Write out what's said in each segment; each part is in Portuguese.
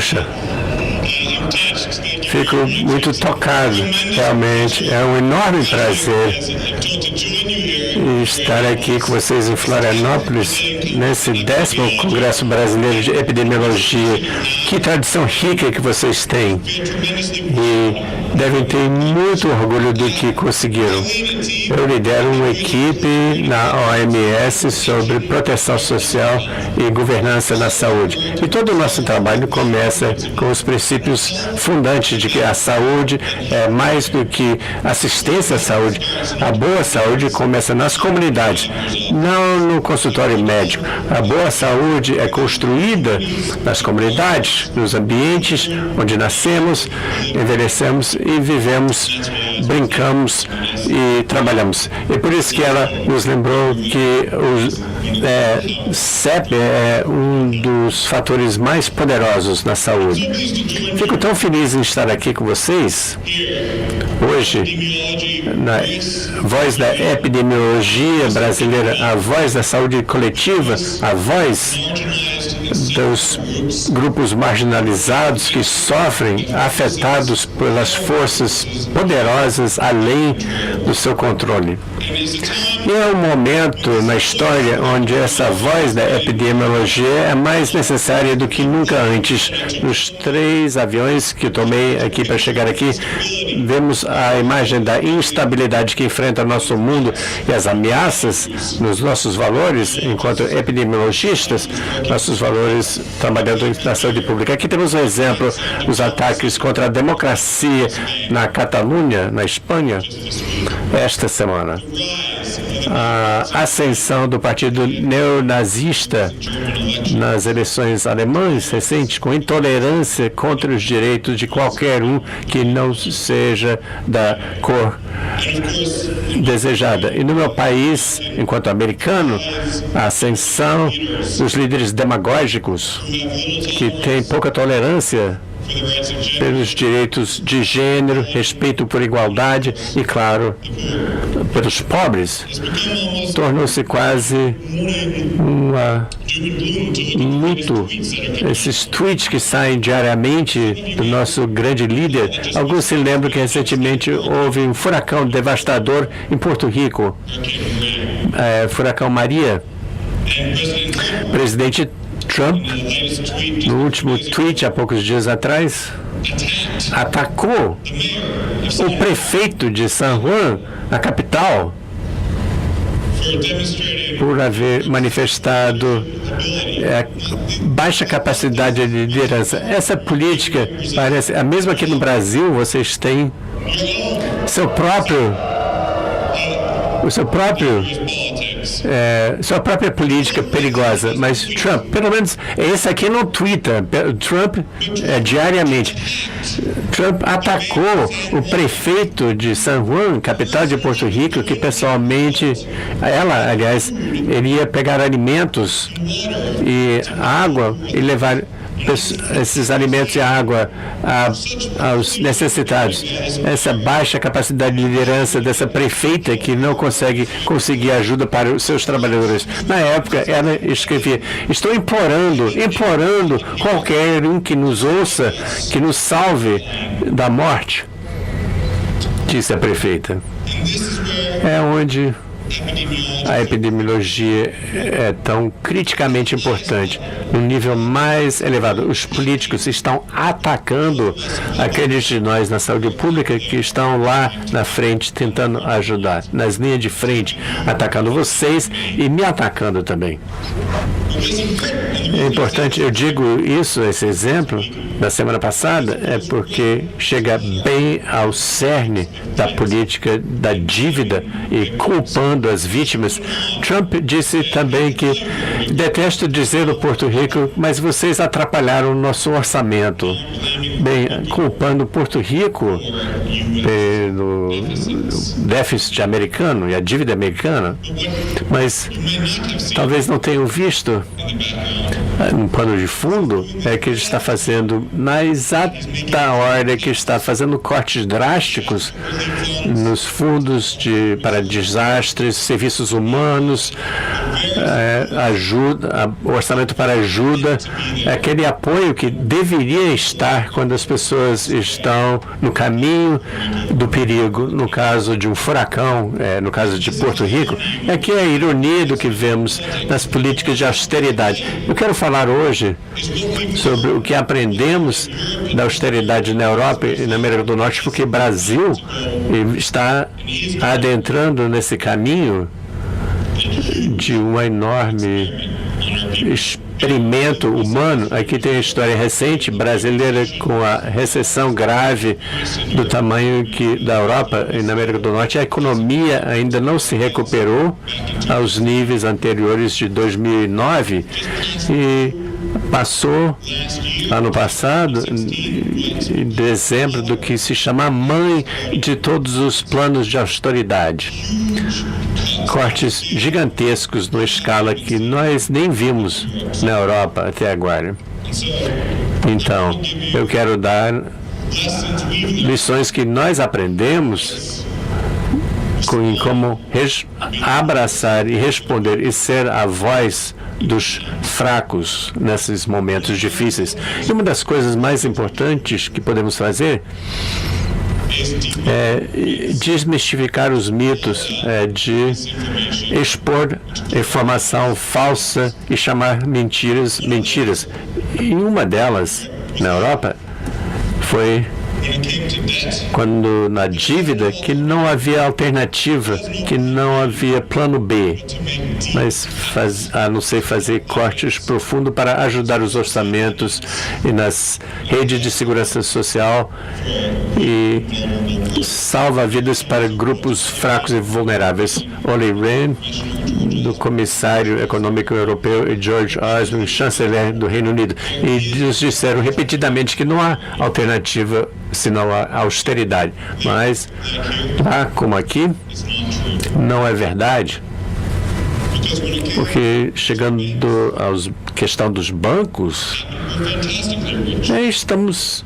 Poxa, fico muito tocado. Realmente é um enorme prazer estar aqui com vocês em Florianópolis, nesse 10º Congresso Brasileiro de Epidemiologia. Que tradição rica que vocês têm. E devem ter muito orgulho do que conseguiram. Eu lidero uma equipe na OMS sobre proteção social e governança na saúde. E todo o nosso trabalho começa com os princípios fundantes de que a saúde é mais do que assistência à saúde. A boa saúde começa nas comunidades, não no consultório médico. A boa saúde é construída nas comunidades, nos ambientes onde nascemos, envelhecemos e vivemos, brincamos e trabalhamos. E por isso que ela nos lembrou que o CEP é um dos fatores mais poderosos na saúde. Fico tão feliz em estar aqui com vocês hoje, na voz da epidemiologia brasileira, a voz da saúde coletiva, a voz dos grupos marginalizados que sofrem, afetados pelas forças poderosas além do seu controle. E é um momento na história onde essa voz da epidemiologia é mais necessária do que nunca antes. Nos 3 aviões que tomei aqui para chegar aqui, vemos a imagem da instabilidade que enfrenta nosso mundo e as ameaças nos nossos valores, enquanto epidemiologistas, nossos valores trabalhando na saúde pública. Aqui temos um exemplo, os ataques contra a democracia na Catalunha, na Espanha, esta semana. A ascensão do partido neonazista nas eleições alemãs recentes, com intolerância contra os direitos de qualquer um que não seja da cor desejada. E no meu país, enquanto americano, a ascensão dos líderes demagógicos que têm pouca tolerância pelos direitos de gênero, respeito por igualdade e, claro, pelos pobres, tornou-se quase um luto. Esses tweets que saem diariamente do nosso grande líder, alguns se lembram que recentemente houve um furacão devastador em Porto Rico, furacão Maria. Presidente Trump, no último tweet há poucos dias atrás, atacou o prefeito de San Juan, a capital, por haver manifestado baixa capacidade de liderança. Essa política parece a mesma que no Brasil. Vocês têm sua própria política perigosa, mas Trump, pelo menos esse aqui não twitta, Trump diariamente. Trump atacou o prefeito de San Juan, capital de Porto Rico, que pessoalmente, aliás, ele ia pegar alimentos e água e levar esses alimentos e água aos necessitados. Essa baixa capacidade de liderança dessa prefeita que não conseguir ajuda para os seus trabalhadores. Na época, ela escrevia: estou implorando qualquer um que nos ouça, que nos salve da morte, disse a prefeita. É onde a epidemiologia é tão criticamente importante, no nível mais elevado. Os políticos estão atacando aqueles de nós na saúde pública que estão lá na frente tentando ajudar, nas linhas de frente, atacando vocês e me atacando também. É importante, eu digo isso, esse exemplo da semana passada, é porque chega bem ao cerne da política da dívida e culpando as vítimas. Trump disse também que, detesto dizer no Porto Rico, mas vocês atrapalharam o nosso orçamento. Bem, culpando Porto Rico pelo déficit americano e a dívida americana, mas talvez não tenham visto um pano de fundo é que ele está fazendo na exata hora que está fazendo cortes drásticos nos fundos para desastres, serviços humanos, ajuda, orçamento para ajuda, aquele apoio que deveria estar quando as pessoas estão no caminho do perigo, no caso de um furacão, no caso de Porto Rico. Aqui é a ironia do que vemos nas políticas de austeridade. Eu quero falar hoje sobre o que aprendemos da austeridade na Europa e na América do Norte, porque o Brasil está adentrando nesse caminho de um enorme experimento humano. Aqui tem a história recente brasileira com a recessão grave do tamanho da Europa e na América do Norte. A economia ainda não se recuperou aos níveis anteriores de 2009 e passou, ano passado, em dezembro, do que se chama a mãe de todos os planos de austeridade. Cortes gigantescos numa escala que nós nem vimos na Europa até agora. Então, eu quero dar lições que nós aprendemos em como abraçar e responder e ser a voz dos fracos nesses momentos difíceis. E uma das coisas mais importantes que podemos fazer é desmistificar os mitos, de expor informação falsa e chamar mentiras. E uma delas, na Europa, foi quando na dívida, que não havia alternativa, que não havia plano B, mas a não ser fazer cortes profundos para ajudar os orçamentos e nas redes de segurança social e salva vidas para grupos fracos e vulneráveis. Olli Rehn, do Comissário Econômico Europeu, e George Osborne, chanceler do Reino Unido, e nos disseram repetidamente que não há alternativa senão a austeridade. Mas, lá como aqui, não é verdade, porque chegando à questão dos bancos, estamos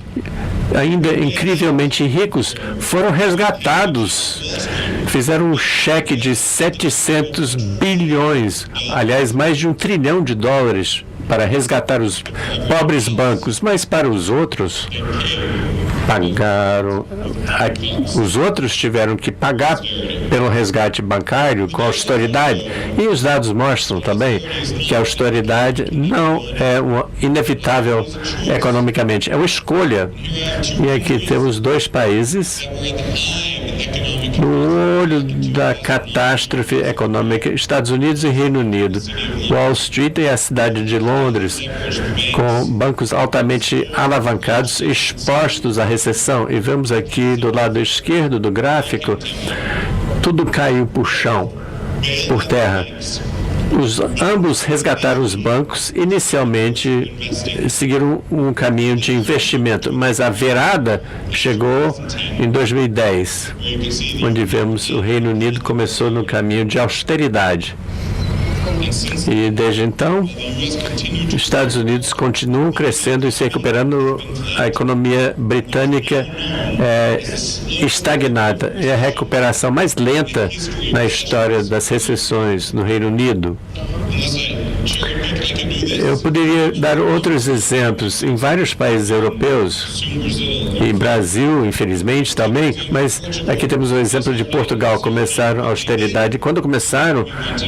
ainda incrivelmente ricos, foram resgatados, fizeram um cheque de 700 bilhões, aliás, mais de $1 trilhão para resgatar os pobres bancos, mas para os outros, os outros tiveram que pagar pelo resgate bancário com austeridade. E os dados mostram também que a austeridade não é inevitável economicamente, é uma escolha. E aqui temos dois países no olho da catástrofe econômica, Estados Unidos e Reino Unido. Wall Street e a cidade de Londres, com bancos altamente alavancados, expostos à recessão. E vemos aqui do lado esquerdo do gráfico, tudo caiu por terra. Ambos resgataram os bancos, inicialmente seguiram um caminho de investimento, mas a virada chegou em 2010, onde vemos o Reino Unido começou no caminho de austeridade. E desde então, os Estados Unidos continuam crescendo e se recuperando. A economia britânica é estagnada. É a recuperação mais lenta na história das recessões no Reino Unido. Eu poderia dar outros exemplos em vários países europeus, e Brasil, infelizmente, também, mas aqui temos o exemplo de Portugal. Começaram a austeridade. Quando começaram,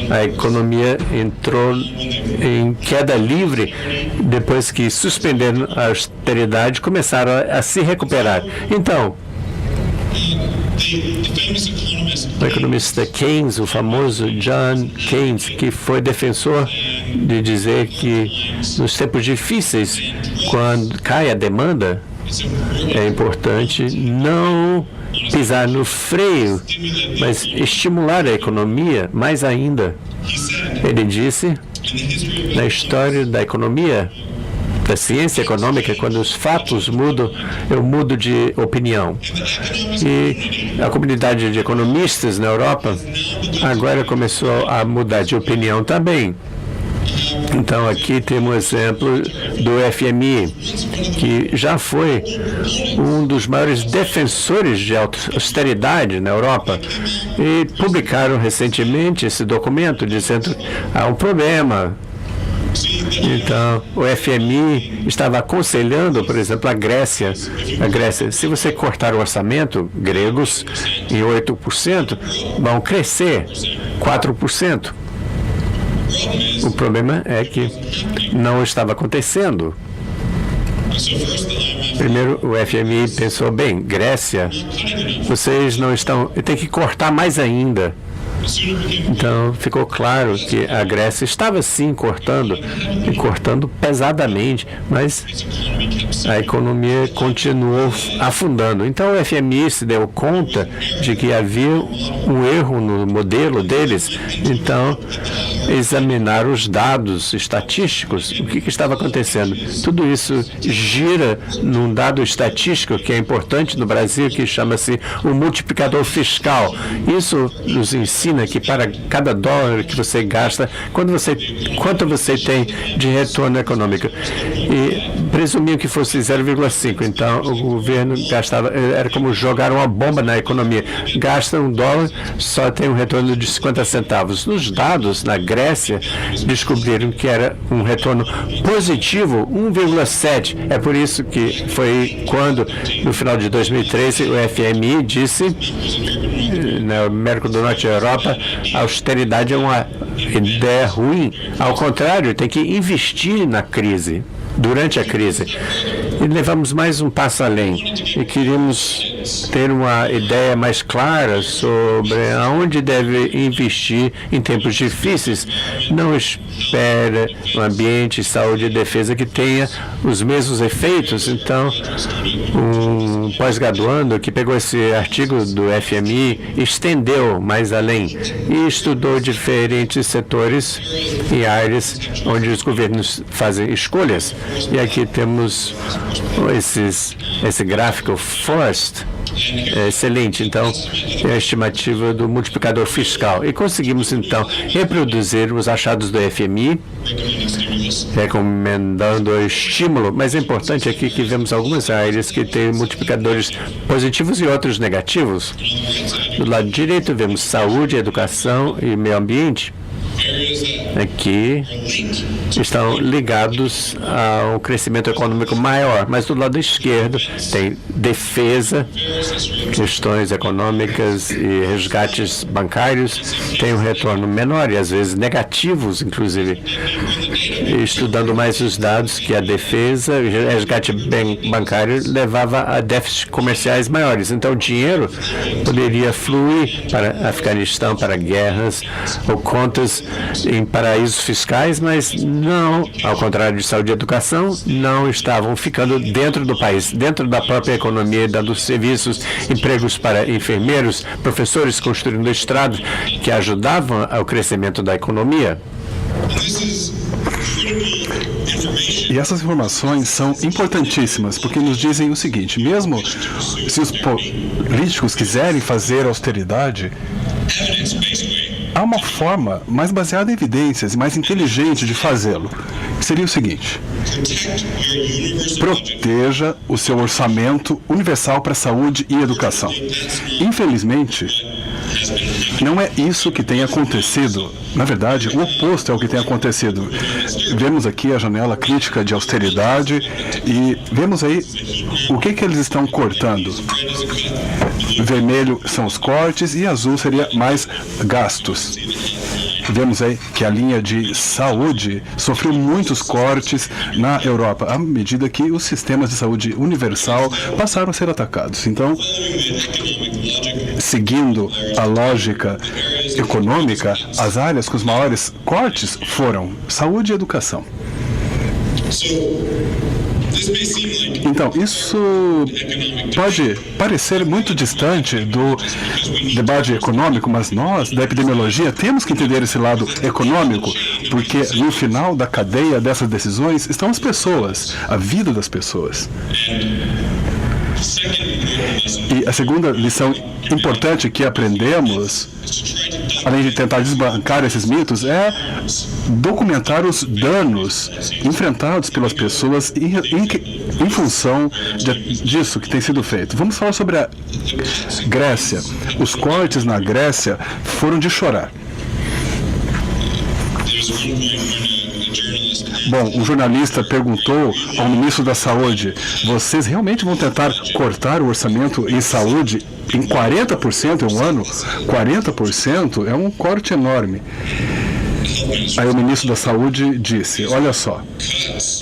a economia entrou em queda livre. Depois que suspenderam a austeridade, começaram a se recuperar. Então, o economista Keynes, o famoso John Keynes, que foi defensor de dizer que nos tempos difíceis, quando cai a demanda, é importante não pisar no freio, mas estimular a economia mais ainda. Ele disse, na história da economia, da ciência econômica, quando os fatos mudam, eu mudo de opinião. E a comunidade de economistas na Europa agora começou a mudar de opinião também. Então, aqui temos um exemplo do FMI, que já foi um dos maiores defensores de austeridade na Europa, e publicaram recentemente esse documento dizendo que há um problema. Então, o FMI estava aconselhando, por exemplo, a Grécia, se você cortar o orçamento, gregos em 8%, vão crescer 4%. O problema é que não estava acontecendo. Primeiro, o FMI pensou, bem, Grécia, vocês não estão... tem que cortar mais ainda. Então, ficou claro que a Grécia estava sim cortando, e cortando pesadamente, mas a economia continuou afundando. Então, o FMI se deu conta de que havia um erro no modelo deles. Então, examinar os dados estatísticos, o que estava acontecendo. Tudo isso gira num dado estatístico que é importante no Brasil, que chama-se o multiplicador fiscal. Isso nos ensina que para cada dólar que você gasta, quanto você tem de retorno econômico. E presumiam que fosse 0,5. Então, o governo gastava, era como jogar uma bomba na economia. Gasta $1, só tem um retorno de 50 centavos. Nos dados, na Grécia, descobriram que era um retorno positivo, 1,7. É por isso que foi quando, no final de 2013, o FMI disse, na América do Norte e Europa, a austeridade é uma ideia ruim. Ao contrário, tem que investir na crise, durante a crise. E levamos mais um passo além. E queríamos ter uma ideia mais clara sobre aonde deve investir em tempos difíceis. Não espere um ambiente, saúde e defesa que tenha os mesmos efeitos. Então, um pós-graduando que pegou esse artigo do FMI, estendeu mais além e estudou diferentes setores e áreas onde os governos fazem escolhas. E aqui temos esse gráfico Forst, é excelente. Então, é a estimativa do multiplicador fiscal. E conseguimos, então, reproduzir os achados do FMI, recomendando o estímulo. Mas é importante aqui que vemos algumas áreas que têm multiplicadores positivos e outros negativos. Do lado direito, vemos saúde, educação e meio ambiente. Aqui estão ligados a um crescimento econômico maior, mas do lado esquerdo tem defesa, questões econômicas e resgates bancários, tem um retorno menor e às vezes negativos, inclusive. E estudando mais os dados, que a defesa e o resgate bancário levava a déficits comerciais maiores. Então o dinheiro poderia fluir para Afeganistão, para guerras ou contas em paraísos fiscais, mas não, ao contrário de saúde e educação, não estavam ficando dentro do país, dentro da própria economia, dando serviços, empregos para enfermeiros, professores, construindo estradas que ajudavam ao crescimento da economia. E essas informações são importantíssimas, porque nos dizem o seguinte: mesmo se os políticos quiserem fazer austeridade, há uma forma mais baseada em evidências e mais inteligente de fazê-lo. Seria o seguinte: proteja o seu orçamento universal para saúde e educação. Infelizmente, não é isso que tem acontecido. Na verdade, o oposto é o que tem acontecido. Vemos aqui a janela crítica de austeridade e vemos aí o que eles estão cortando. Vermelho são os cortes e azul seria mais gastos. Vemos aí que a linha de saúde sofreu muitos cortes na Europa, à medida que os sistemas de saúde universal passaram a ser atacados. Então, seguindo a lógica econômica, as áreas com os maiores cortes foram saúde e educação. Então, isso pode parecer muito distante do debate econômico, mas nós, da epidemiologia, temos que entender esse lado econômico, porque no final da cadeia dessas decisões estão as pessoas, a vida das pessoas. E a segunda lição importante que aprendemos, além de tentar desbancar esses mitos, é documentar os danos enfrentados pelas pessoas em função disso que tem sido feito. Vamos falar sobre a Grécia. Os cortes na Grécia foram de chorar. Bom, um jornalista perguntou ao ministro da Saúde: vocês realmente vão tentar cortar o orçamento em saúde em 40% em um ano? 40% é um corte enorme. Aí o ministro da Saúde disse: olha só,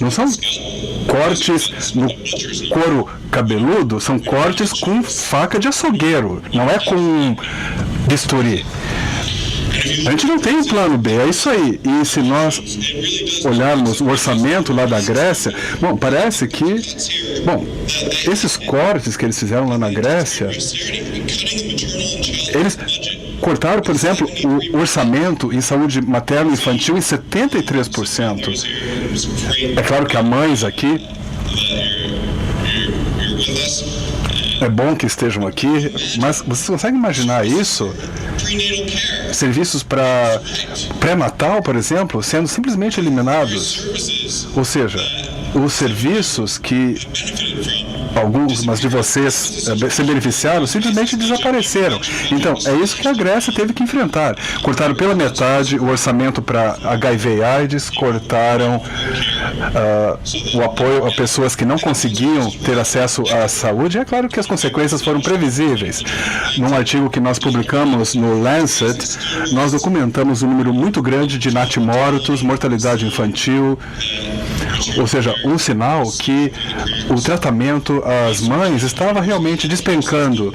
não são cortes no couro cabeludo, são cortes com faca de açougueiro, não é com bisturi. A gente não tem um plano B, é isso aí. E se nós olharmos o orçamento lá da Grécia, bom, parece que, esses cortes que eles fizeram lá na Grécia, eles cortaram, por exemplo, o orçamento em saúde materna e infantil em 73%. É claro que há mães aqui. É bom que estejam aqui, mas vocês conseguem imaginar isso? Serviços para pré-natal, por exemplo, sendo simplesmente eliminados. Ou seja, os serviços que algumas de vocês se beneficiaram simplesmente desapareceram. Então, é isso que a Grécia teve que enfrentar. Cortaram pela metade o orçamento para HIV e AIDS, cortaram o apoio a pessoas que não conseguiam ter acesso à saúde. É claro que as consequências foram previsíveis. Num artigo que nós publicamos no Lancet, nós documentamos um número muito grande de natimortos, mortalidade infantil, ou seja, um sinal que o tratamento às mães estava realmente despencando.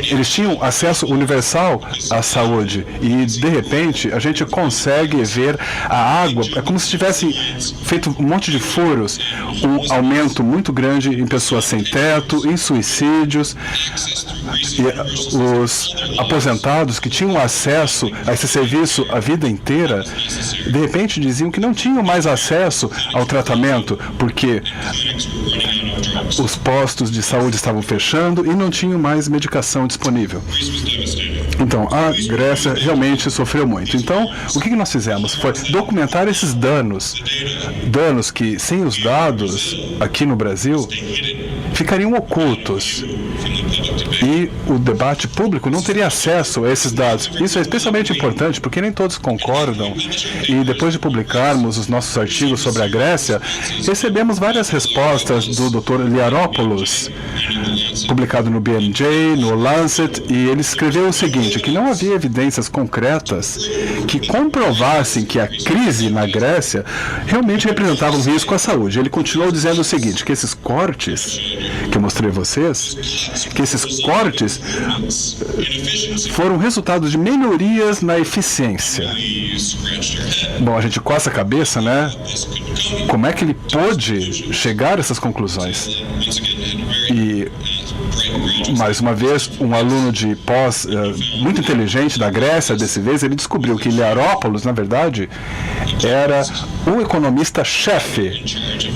Eles tinham acesso universal à saúde e, de repente, a gente consegue ver a água, é como se tivesse feito um monte de furos, um aumento muito grande em pessoas sem teto, em suicídios, e os aposentados que tinham acesso a esse serviço a vida inteira, de repente diziam que não tinham mais acesso ao tratamento, porque os postos de saúde estavam fechando e não tinham mais medicação disponível. Então, a Grécia realmente sofreu muito. Então, o que nós fizemos foi documentar esses danos que, sem os dados aqui no Brasil, ficariam ocultos. E o debate público não teria acesso a esses dados. Isso é especialmente importante porque nem todos concordam. E depois de publicarmos os nossos artigos sobre a Grécia, recebemos várias respostas do Dr. Liaropoulos, publicado no BMJ, no Lancet, e ele escreveu o seguinte, que não havia evidências concretas que comprovassem que a crise na Grécia realmente representava um risco à saúde. Ele continuou dizendo o seguinte, que esses cortes que eu mostrei a vocês, que esses cortes foram resultado de melhorias na eficiência. Bom, a gente coça a cabeça, né? Como é que ele pôde chegar a essas conclusões? E, mais uma vez, um aluno de pós muito inteligente da Grécia, dessa vez, ele descobriu que Liaropoulos, na verdade, era um economista-chefe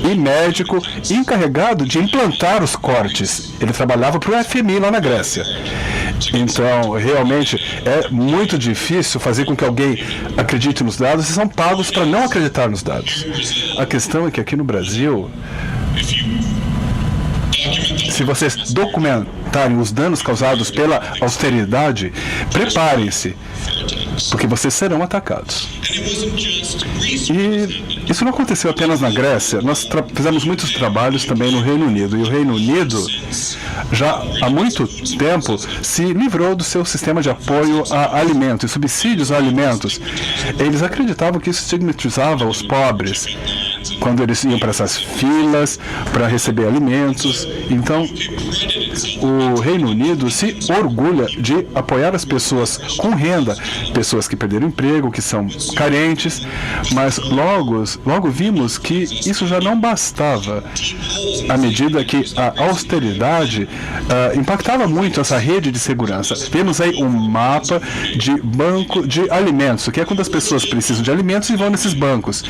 e médico encarregado de implantar os cortes. Ele trabalhava para o FMI lá na Grécia. Então, realmente, é muito difícil fazer com que alguém acredite nos dados e são pagos para não acreditar nos dados. A questão é que aqui no Brasil, se vocês documentarem os danos causados pela austeridade, preparem-se, porque vocês serão atacados. E isso não aconteceu apenas na Grécia, nós fizemos muitos trabalhos também no Reino Unido, e o Reino Unido já há muito tempo se livrou do seu sistema de apoio a alimentos e subsídios a alimentos. Eles acreditavam que isso estigmatizava os pobres quando eles iam para essas filas para receber alimentos. Então, o Reino Unido se orgulha de apoiar as pessoas com renda, pessoas que perderam emprego, que são carentes, mas logo vimos que isso já não bastava, à medida que a austeridade impactava muito essa rede de segurança. Vemos aí um mapa de banco de alimentos, que é quando as pessoas precisam de alimentos e vão nesses bancos.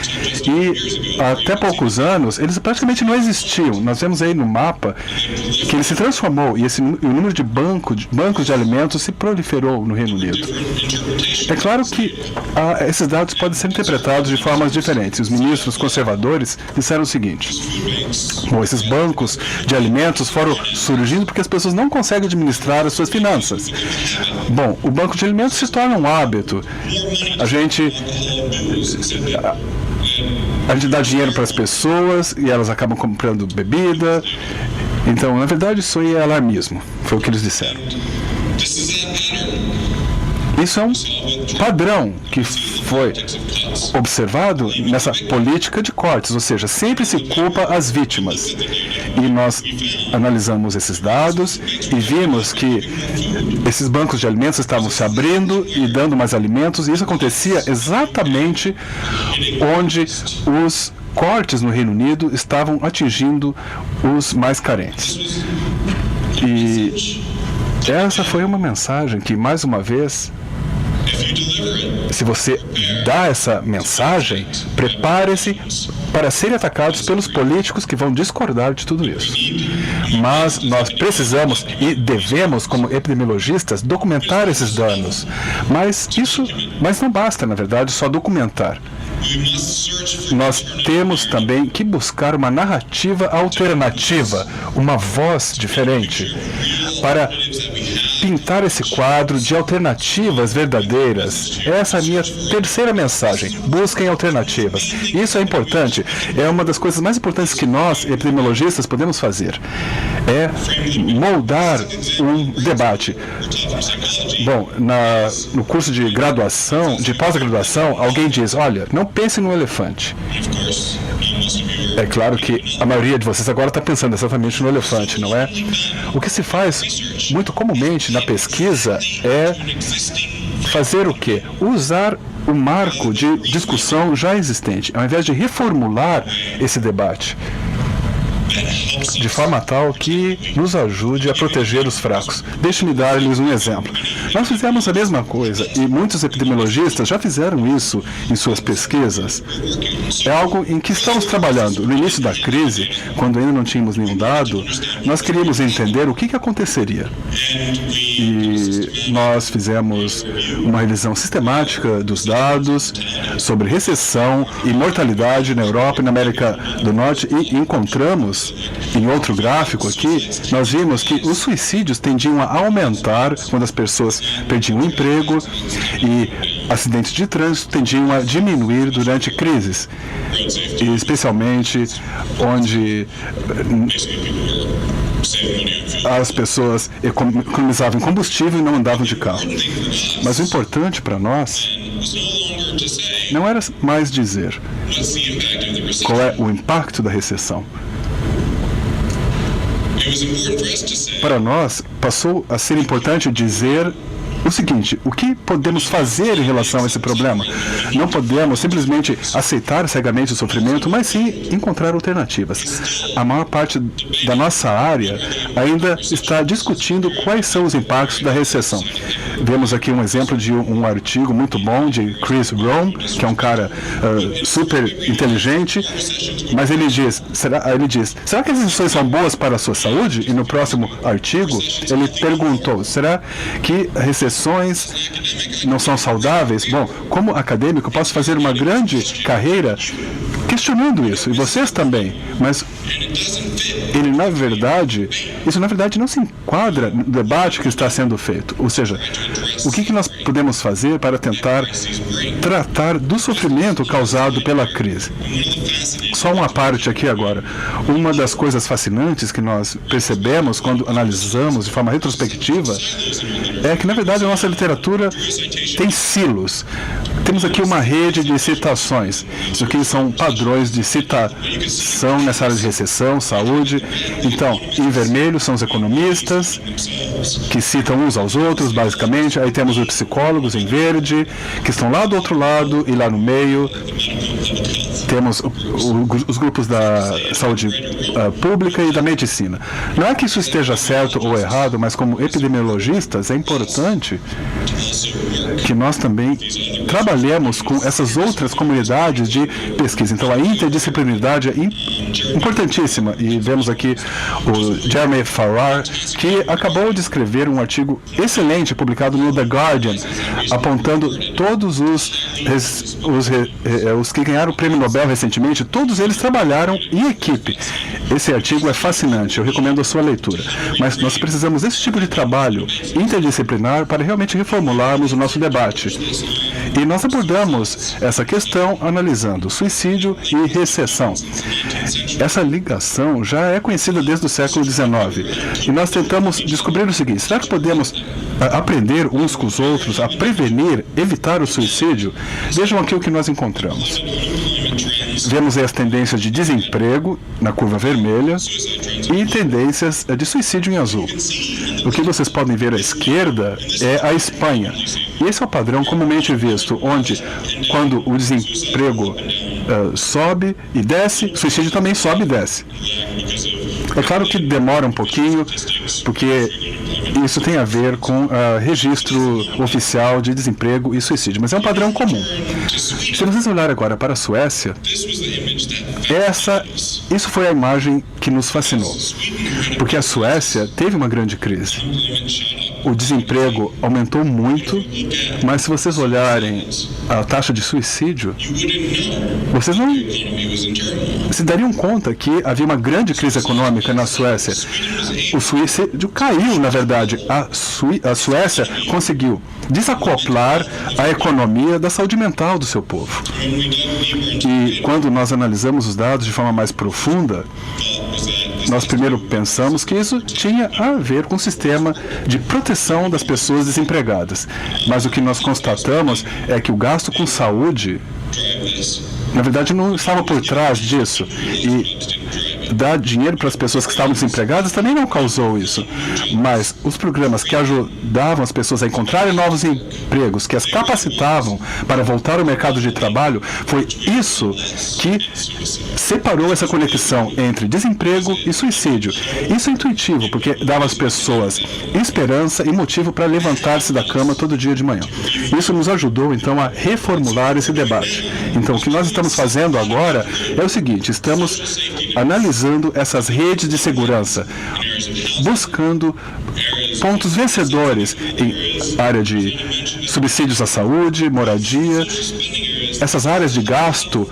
E até poucos anos, eles praticamente não existiam. Nós vemos aí no mapa que ele se transformou e o número de bancos de alimentos se proliferou no Reino Unido. É claro que esses dados podem ser interpretados de formas diferentes. Os ministros conservadores disseram o seguinte: bom, esses bancos de alimentos foram surgindo porque as pessoas não conseguem administrar as suas finanças. Bom, o banco de alimentos se torna um hábito. A gente dá dinheiro para as pessoas e elas acabam comprando bebida. Então, na verdade, isso aí é alarmismo. Foi o que eles disseram. Isso é um padrão que foi observado nessa política de cortes, ou seja, sempre se culpa as vítimas. E nós analisamos esses dados e vimos que esses bancos de alimentos estavam se abrindo e dando mais alimentos, e isso acontecia exatamente onde os cortes no Reino Unido estavam atingindo os mais carentes. E essa foi uma mensagem que, mais uma vez, se você dá essa mensagem, prepare-se para serem atacados pelos políticos que vão discordar de tudo isso. Mas nós precisamos e devemos, como epidemiologistas, documentar esses danos. Mas não basta, na verdade, só documentar. Nós temos também que buscar uma narrativa alternativa, uma voz diferente, para pintar esse quadro de alternativas verdadeiras. Essa é a minha terceira mensagem. Busquem alternativas. Isso é importante. É uma das coisas mais importantes que nós, epidemiologistas, podemos fazer. É moldar um debate. Bom, no curso de graduação, de pós-graduação, alguém diz: olha, não pense no elefante. É claro que a maioria de vocês agora está pensando exatamente no elefante, não é? O que se faz muito comumente na pesquisa é fazer o quê? Usar o marco de discussão já existente, ao invés de reformular esse debate de forma tal que nos ajude a proteger os fracos. Deixe-me dar-lhes um exemplo. Nós fizemos a mesma coisa e muitos epidemiologistas já fizeram isso em suas pesquisas. É algo em que estamos trabalhando. No início da crise, quando ainda não tínhamos nenhum dado, nós queríamos entender o que aconteceria. E nós fizemos uma revisão sistemática dos dados sobre recessão e mortalidade na Europa e na América do Norte e encontramos, em outro gráfico aqui, nós vimos que os suicídios tendiam a aumentar quando as pessoas perdiam o emprego e acidentes de trânsito tendiam a diminuir durante crises, e especialmente onde as pessoas economizavam combustível e não andavam de carro. Mas o importante para nós não era mais dizer qual é o impacto da recessão. Para nós, passou a ser importante dizer o seguinte: o que podemos fazer em relação a esse problema? Não podemos simplesmente aceitar cegamente o sofrimento, mas sim encontrar alternativas. A maior parte da nossa área ainda está discutindo quais são os impactos da recessão. Vemos aqui um exemplo de um artigo muito bom de Chris Rohn, que é um cara super inteligente, mas ele diz, será que as recessões são boas para a sua saúde? E no próximo artigo ele perguntou, será que recessões não são saudáveis? Bom, como acadêmico, eu posso fazer uma grande carreira questionando isso, e vocês também, mas isso na verdade não se enquadra no debate que está sendo feito. Ou seja, o que nós podemos fazer para tentar tratar do sofrimento causado pela crise? Só uma parte aqui agora. Uma das coisas fascinantes que nós percebemos quando analisamos de forma retrospectiva é que, na verdade, a nossa literatura tem silos. Temos aqui uma rede de citações. Isso aqui são padrões de citação nessa área de recessão, saúde. Então, em vermelho são os economistas, que citam uns aos outros, basicamente. Aí temos os psicólogos em verde, que estão lá do outro lado, e lá no meio temos os grupos da saúde pública e da medicina. Não é que isso esteja certo ou errado, mas como epidemiologistas é importante que nós também trabalhemos com essas outras comunidades de pesquisa. Então, a interdisciplinaridade é importantíssima. E vemos aqui o Jeremy Farrar, que acabou de escrever um artigo excelente publicado no The Guardian, apontando todos os que ganharam o Prêmio Nobel recentemente, todos eles trabalharam em equipe. Esse artigo é fascinante, eu recomendo a sua leitura. Mas nós precisamos desse tipo de trabalho interdisciplinar para realmente reformularmos o nosso debate. E nós abordamos essa questão analisando suicídio e recessão. Essa ligação já é conhecida desde o século XIX. E nós tentamos descobrir o seguinte: será que podemos aprender uns com os outros a prevenir, evitar o suicídio? Vejam aqui o que nós encontramos. Vemos aí as tendências de desemprego na curva vermelha e tendências de suicídio em azul. O que vocês podem ver à esquerda é a Espanha. E esse é o padrão comumente visto, onde quando o desemprego sobe e desce, o suicídio também sobe e desce. É claro que demora um pouquinho, porque isso tem a ver com registro oficial de desemprego e suicídio, mas é um padrão comum. Se vocês olharem agora para a Suécia, isso foi a imagem que nos fascinou, porque a Suécia teve uma grande crise. O desemprego aumentou muito, mas se vocês olharem a taxa de suicídio, vocês não se dariam conta que havia uma grande crise econômica na Suécia. O suicídio caiu, na verdade. A Suécia conseguiu desacoplar a economia da saúde mental do seu povo. E quando nós analisamos os dados de forma mais profunda, nós primeiro pensamos que isso tinha a ver com o sistema de proteção das pessoas desempregadas. Mas o que nós constatamos é que o gasto com saúde, na verdade, não estava por trás disso. E dar dinheiro para as pessoas que estavam desempregadas também não causou isso. Mas os programas que ajudavam as pessoas a encontrarem novos empregos, que as capacitavam para voltar ao mercado de trabalho, foi isso que separou essa conexão entre desemprego e suicídio. Isso é intuitivo, porque dava às pessoas esperança e motivo para levantar-se da cama todo dia de manhã. Isso nos ajudou, então, a reformular esse debate. Então, o que nós estamos fazendo agora é o seguinte: estamos analisando essas redes de segurança, buscando pontos vencedores em área de subsídios à saúde, moradia. Essas áreas de gasto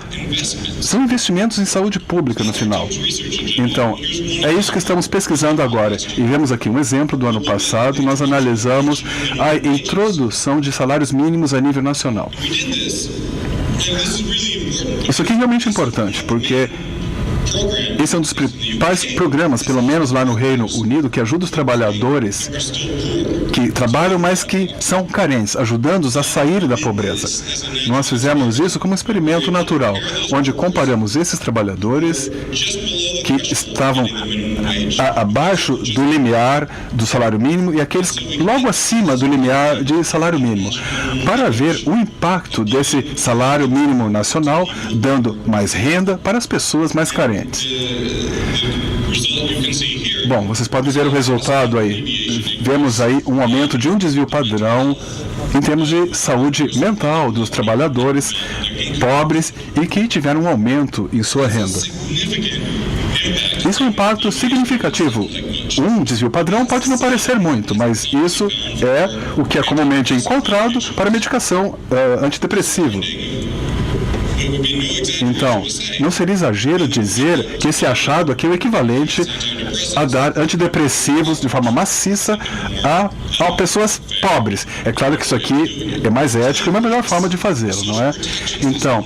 são investimentos em saúde pública no final. Então, é isso que estamos pesquisando agora. E vemos aqui um exemplo do ano passado. Nós analisamos a introdução de salários mínimos a nível nacional. Isso aqui é realmente importante, porque esse é um dos principais programas, pelo menos lá no Reino Unido, que ajuda os trabalhadores que trabalham, mas que são carentes, ajudando-os a sair da pobreza. Nós fizemos isso como um experimento natural, onde comparamos esses trabalhadores que estavam abaixo do limiar do salário mínimo e aqueles logo acima do limiar de salário mínimo, para ver o impacto desse salário mínimo nacional, dando mais renda para as pessoas mais carentes. Bom, vocês podem ver o resultado aí. Vemos aí um aumento de um desvio padrão em termos de saúde mental dos trabalhadores pobres e que tiveram um aumento em sua renda. Isso é um impacto significativo. Um desvio padrão pode não parecer muito, mas isso é o que é comumente encontrado para medicação antidepressiva. Então, não seria exagero dizer que esse achado aqui é o equivalente a dar antidepressivos de forma maciça a pessoas pobres. É claro que isso aqui é mais ético e uma melhor forma de fazê-lo, não é? Então,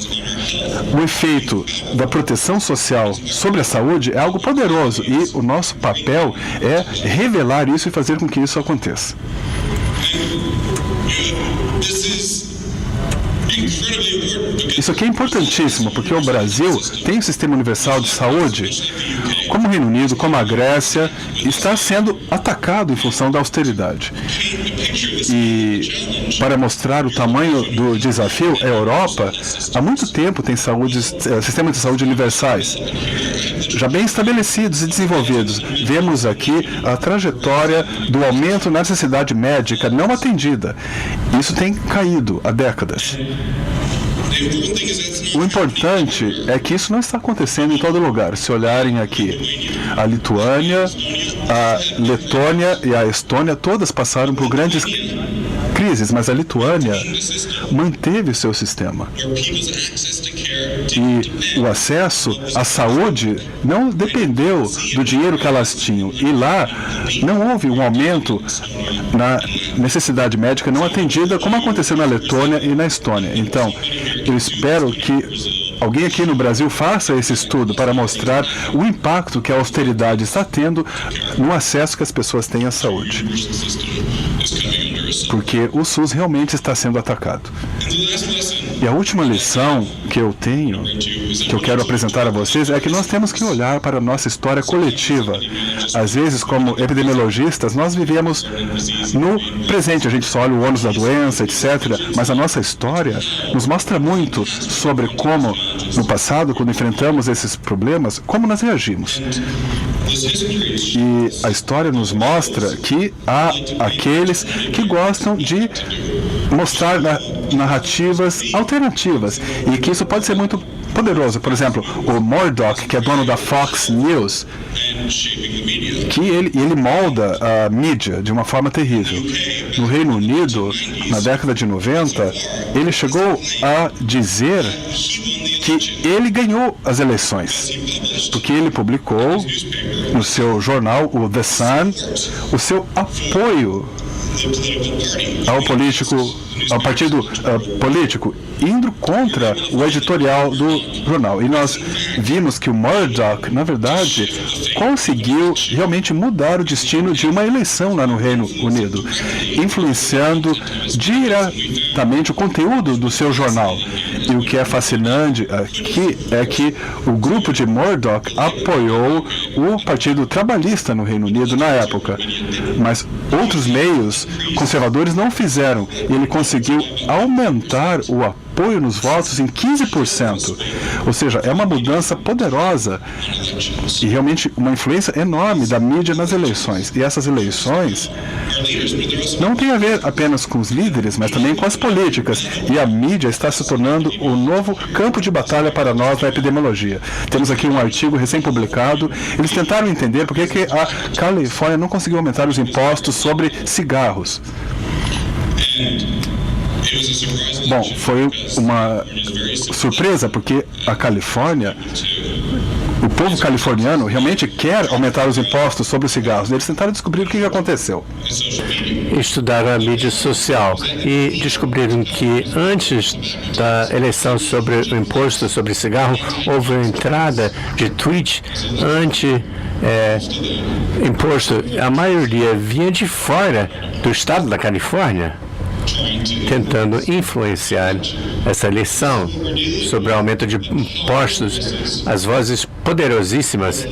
o efeito da proteção social sobre a saúde é algo poderoso e o nosso papel é revelar isso e fazer com que isso Isso aqui é importantíssimo, porque o Brasil tem um sistema universal de saúde, como o Reino Unido, como a Grécia, está sendo atacado em função da austeridade. E para mostrar o tamanho do desafio, a Europa, há muito tempo tem sistemas de saúde universais, já bem estabelecidos e desenvolvidos. Vemos aqui a trajetória do aumento na necessidade médica não atendida. Isso tem caído há décadas. O importante é que isso não está acontecendo em todo lugar. Se olharem aqui, a Lituânia, a Letônia e a Estônia, todas passaram por grandes crises, mas a Lituânia manteve o seu sistema. E o acesso à saúde não dependeu do dinheiro que elas tinham. E lá não houve um aumento na necessidade médica não atendida, como aconteceu na Letônia e na Estônia. Então, eu espero que alguém aqui no Brasil faça esse estudo para mostrar o impacto que a austeridade está tendo no acesso que as pessoas têm à saúde. Porque o SUS realmente está sendo atacado. E a última lição que eu tenho, que eu quero apresentar a vocês, é que nós temos que olhar para a nossa história coletiva. Às vezes, como epidemiologistas, nós vivemos no presente. A gente só olha o ônus da doença, etc. Mas a nossa história nos mostra muito sobre como, no passado, quando enfrentamos esses problemas, como nós reagimos. E a história nos mostra que há aqueles que gostam de mostrar narrativas alternativas e que isso pode ser muito poderoso. Por exemplo, o Murdoch, que é dono da Fox News, que ele molda a mídia de uma forma terrível. No Reino Unido, na década de 90, ele chegou a dizer que ele ganhou as eleições, porque ele publicou no seu jornal, o The Sun, o seu apoio ao partido político, indo contra o editorial do jornal. E nós vimos que o Murdoch, na verdade, conseguiu realmente mudar o destino de uma eleição lá no Reino Unido, influenciando diretamente o conteúdo do seu jornal. E o que é fascinante aqui é que o grupo de Murdoch apoiou o Partido Trabalhista no Reino Unido na época, mas outros meios conservadores não fizeram. Ele conseguiu aumentar o apoio nos votos em 15%. Ou seja, é uma mudança poderosa e realmente uma influência enorme da mídia nas eleições. E essas eleições não tem a ver apenas com os líderes, mas também com as políticas. E a mídia está se tornando o novo campo de batalha para nós na epidemiologia. Temos aqui um artigo recém-publicado. Eles tentaram entender por que a Califórnia não conseguiu aumentar os impostos sobre cigarros. Bom, foi uma surpresa, porque a Califórnia, o povo californiano realmente quer aumentar os impostos sobre os cigarros. Eles tentaram descobrir o que aconteceu. Estudaram a mídia social e descobriram que antes da eleição sobre o imposto sobre cigarro, houve uma entrada de tweet anti-imposto. A maioria vinha de fora do estado da Califórnia, tentando influenciar essa eleição sobre o aumento de impostos. As vozes poderosíssimas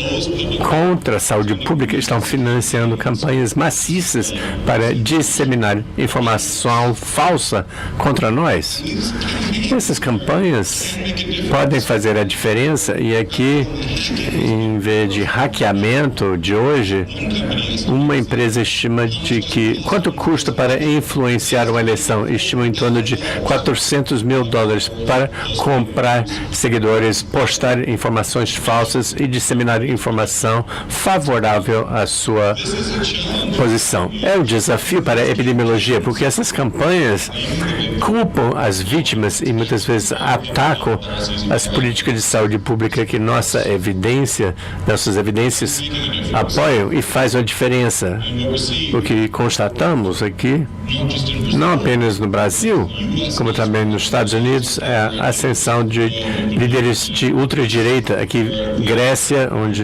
contra a saúde pública estão financiando campanhas maciças para disseminar informação falsa contra nós. Essas campanhas podem fazer a diferença, e aqui, em vez de hackeamento de hoje, uma empresa estima de que quanto custa para influenciar uma eleição? Estima em torno de $400 mil para comprar seguidores, postar informações falsas e disseminar informação favorável à sua posição. É um desafio para a epidemiologia, porque essas campanhas culpam as vítimas e muitas vezes atacam as políticas de saúde pública que nossas evidências apoiam, e faz uma diferença. O que constatamos aqui, não apenas no Brasil, como também nos Estados Unidos, é a ascensão de líderes de ultradireita. Aqui, Grécia, onde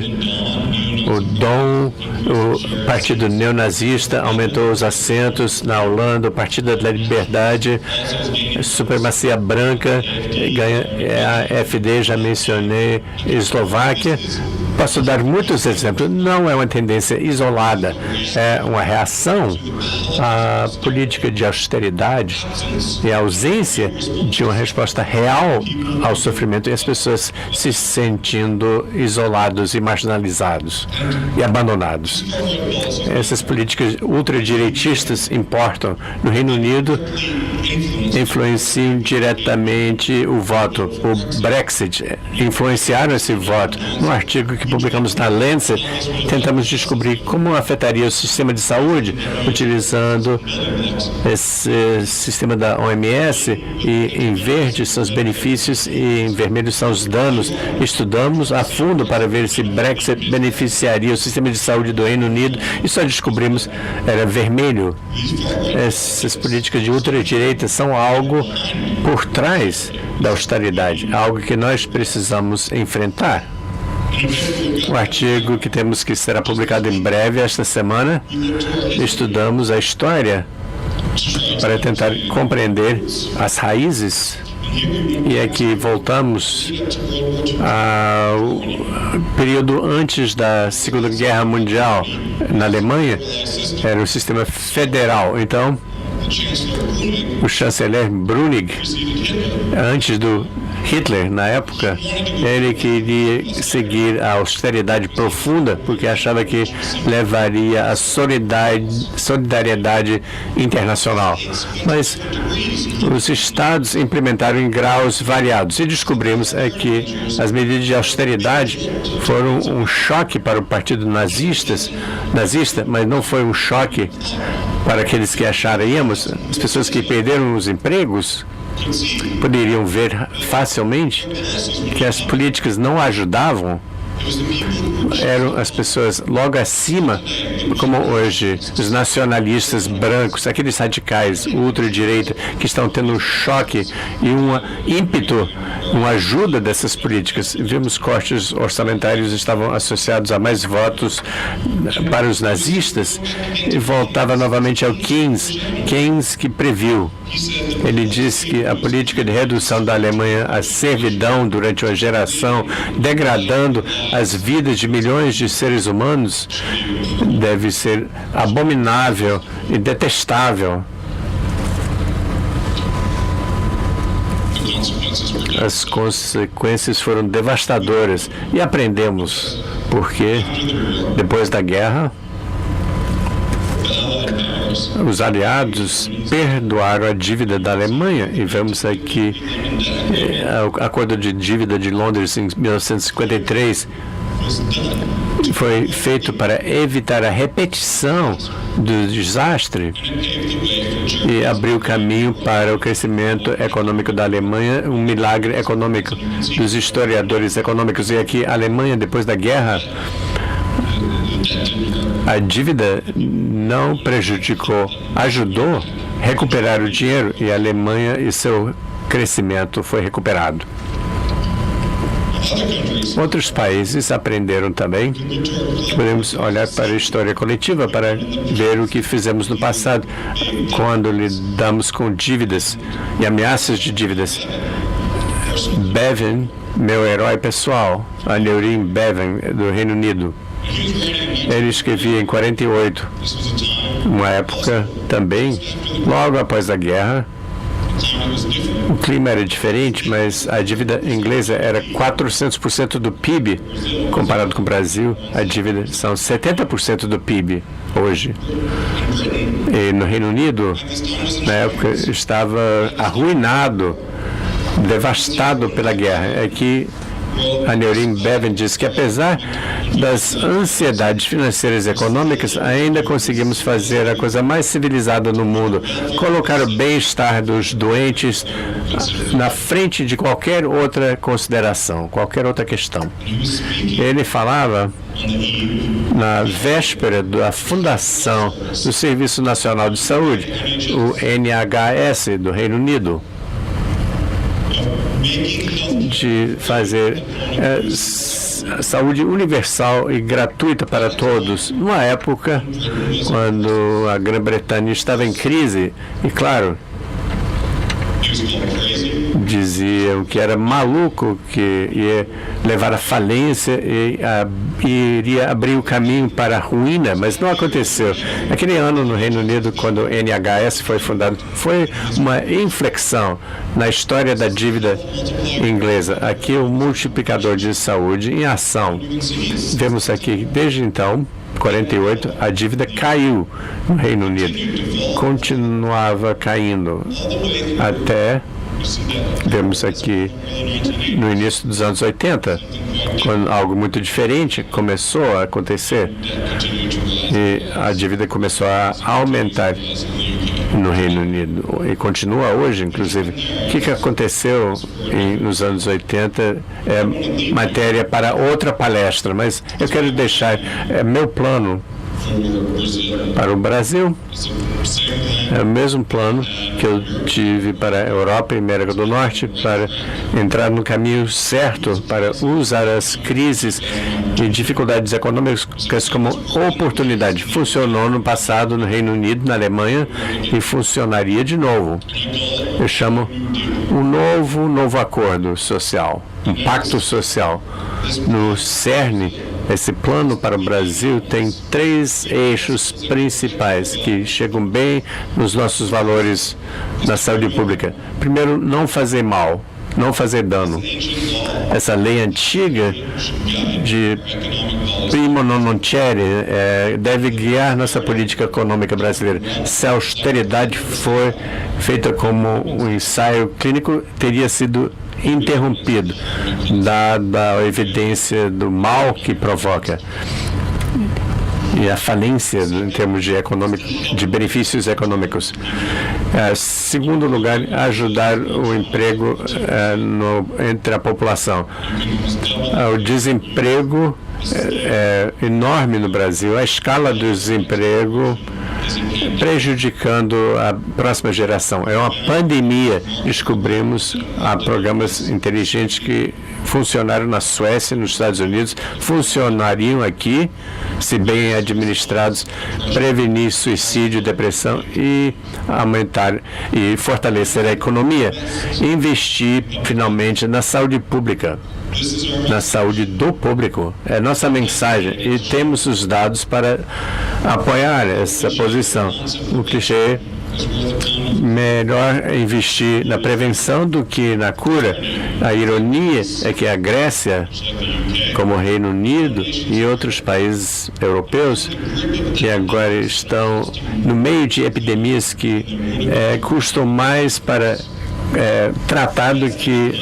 O DOM, o partido neonazista, aumentou os assentos. Na Holanda, o Partido da Liberdade, supremacia branca, ganha a AfD, já mencionei, Eslováquia. Posso dar muitos exemplos. Não é uma tendência isolada, é uma reação à política de austeridade e à ausência de uma resposta real ao sofrimento e as pessoas se sentindo isolados e marginalizados e abandonados. Essas políticas ultradireitistas importam. No Reino Unido, influenciam diretamente o voto. O Brexit influenciaram esse voto. No artigo que publicamos na Lancet, tentamos descobrir como afetaria o sistema de saúde utilizando esse sistema da OMS, e em verde são os benefícios e em vermelho são os danos. Estudamos a fundo para ver se Brexit beneficiaria o sistema de saúde do Reino Unido e só descobrimos era vermelho. Essas políticas de ultradireita são algo por trás da austeridade, algo que nós precisamos enfrentar. O artigo que temos que será publicado em breve esta semana, estudamos a história para tentar compreender as raízes. E aqui voltamos ao período antes da Segunda Guerra Mundial. Na Alemanha, era o sistema federal. Então, o chanceler Brüning, antes do Hitler, na época, ele queria seguir a austeridade profunda porque achava que levaria a solidariedade internacional. Mas os estados implementaram em graus variados e descobrimos que as medidas de austeridade foram um choque para o partido nazista, mas não foi um choque para aqueles que acharíamos, as pessoas que perderam os empregos, poderiam ver facilmente que as políticas não ajudavam. Eram as pessoas logo acima, como hoje, os nacionalistas brancos, aqueles radicais, ultradireita, que estão tendo um choque e um ímpeto, uma ajuda dessas políticas. Vimos cortes orçamentários estavam associados a mais votos para os nazistas e voltava novamente ao Keynes que previu. Ele disse que a política de redução da Alemanha à servidão durante uma geração, degradando as vidas de milhões de seres humanos, deve ser abominável e detestável. As consequências foram devastadoras e aprendemos porque, depois da guerra, os aliados perdoaram a dívida da Alemanha e vemos aqui o acordo de dívida de Londres em 1953 foi feito para evitar a repetição do desastre e abriu caminho para o crescimento econômico da Alemanha, um milagre econômico dos historiadores econômicos. E aqui a Alemanha, depois da guerra, a dívida não prejudicou, ajudou a recuperar o dinheiro e a Alemanha e seu crescimento foi recuperado. Outros países aprenderam também. Podemos olhar para a história coletiva para ver o que fizemos no passado quando lidamos com dívidas e ameaças de dívidas. Bevin, meu herói pessoal, Aneurin Bevan, do Reino Unido. Ele escrevia em 48, uma época também, logo após a guerra. O clima era diferente, mas a dívida inglesa era 400% do PIB, comparado com o Brasil. A dívida são 70% do PIB hoje. E no Reino Unido, na época, estava arruinado, devastado pela guerra. Aqui, Aneurin Bevan diz que, apesar das ansiedades financeiras e econômicas, ainda conseguimos fazer a coisa mais civilizada no mundo, colocar o bem-estar dos doentes na frente de qualquer outra consideração, qualquer outra questão. Ele falava na véspera da fundação do Serviço Nacional de Saúde, o NHS do Reino Unido, de fazer saúde universal e gratuita para todos, numa época quando a Grã-Bretanha estava em crise, e claro, diziam que era maluco, que ia levar à falência e iria abrir o caminho para a ruína, mas não aconteceu. Aquele ano no Reino Unido, quando o NHS foi fundado, foi uma inflexão na história da dívida inglesa. Aqui o multiplicador de saúde em ação. Vemos aqui, desde então, 48, a dívida caiu no Reino Unido. Continuava caindo até, vemos aqui, no início dos anos 80, quando algo muito diferente começou a acontecer e a dívida começou a aumentar no Reino Unido e continua hoje, inclusive. O que aconteceu nos anos 80 é matéria para outra palestra, mas eu quero deixar meu plano para o Brasil. É o mesmo plano que eu tive para a Europa e América do Norte, para entrar no caminho certo, para usar as crises e dificuldades econômicas como oportunidade. Funcionou no passado no Reino Unido, na Alemanha, e funcionaria de novo. Eu chamo um novo acordo social, um pacto social. No cerne, esse plano para o Brasil tem 3 eixos principais que chegam bem nos nossos valores na saúde pública. Primeiro, não fazer mal, não fazer dano. Essa lei antiga de primo non nocere deve guiar nossa política econômica brasileira. Se a austeridade for feita como um ensaio clínico, teria sido interrompido, dada a evidência do mal que provoca e a falência em termos de benefícios econômicos. Segundo lugar, ajudar o emprego entre a população. O desemprego é enorme no Brasil, a escala do desemprego prejudicando a próxima geração. É uma pandemia. Descobrimos programas inteligentes que funcionaram na Suécia, nos Estados Unidos, funcionariam aqui, se bem administrados, prevenir suicídio, depressão e aumentar e fortalecer a economia. Investir, finalmente, na saúde pública, na saúde do público. É nossa mensagem e temos os dados para apoiar essa posição. O clichê: melhor investir na prevenção do que na cura. A ironia é que a Grécia, como o Reino Unido e outros países europeus, que agora estão no meio de epidemias que custam mais para tratar do que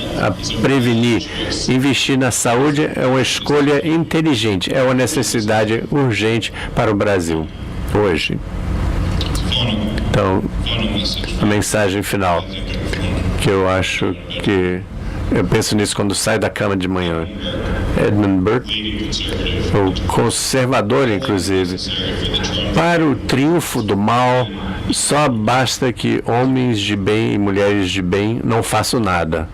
prevenir. Investir na saúde é uma escolha inteligente, é uma necessidade urgente para o Brasil hoje. Então, a mensagem final, que eu acho que eu penso nisso quando saio da cama de manhã. Edmund Burke, o conservador, inclusive: para o triunfo do mal, só basta que homens de bem e mulheres de bem não façam nada.